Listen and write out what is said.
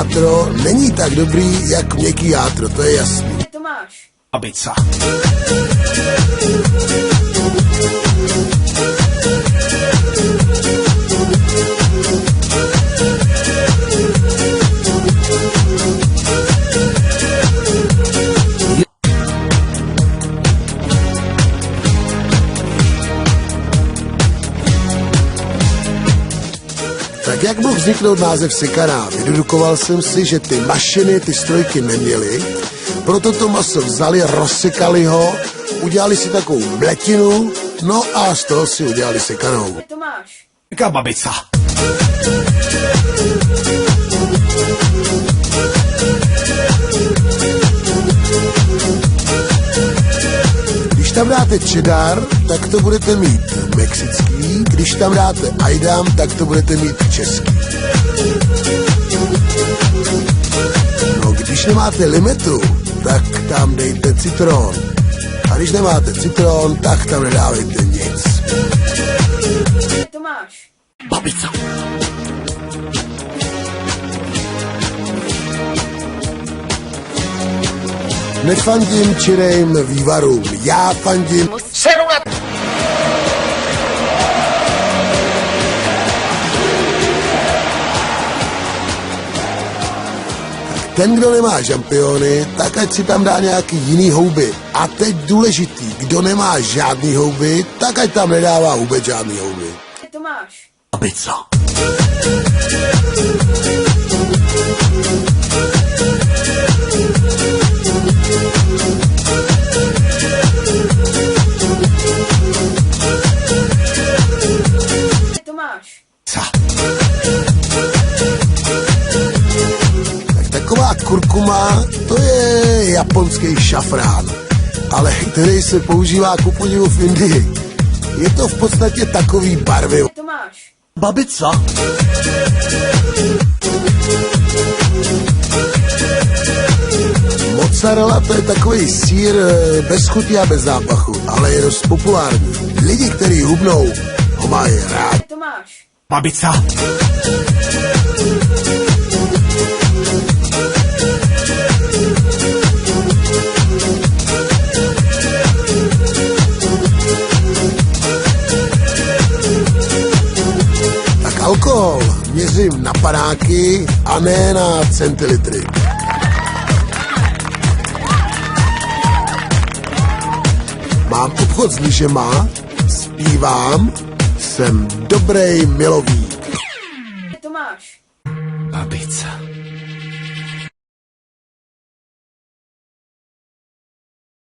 játro není tak dobrý, jak měkký játro, to je jasný. Tomáš. Babica. Tak jak mohl vzniknout název Sekaná? Vydedukoval jsem si, že ty mašiny, ty strojky neměly, proto to maso vzali, rozsekali ho, udělali si takovou mletinu, no a z toho si udělali sekanou. Tomáš. Jaká babica? Když tam dáte cheddar, tak to budete mít mexický, když tam dáte ajdam, tak to budete mít český. No, když nemáte limetu, tak tam dejte citron. A když nemáte citron, tak tam nedávejte nic. Tomáš. Babica. Nefandím čirejm vývarům, já fandím... Seru na... Ten, kdo nemá žampiony, tak ať si tam dá nějaký jiný houby. A teď důležitý, kdo nemá žádný houby, tak ať tam nedává vůbec žádný houby. Tomáš. Babica. Tomáš. Tak taková kurkuma, to je japonský šafrán, ale který se používá ku podivu v Indii. Je to v podstatě takový barvy. Tomáš. Babica. Mozzarella to je takový sýr bez chuti a bez zápachu, ale je dost populární. Lidi, kteří hubnou, ho mají rád. Tomáš. Babica. Tak alkohol měřím na panáky a ne na centilitry. Mám obchod s lyžema, zpívám, jsem dobrý milovník. Tomáš. Babica.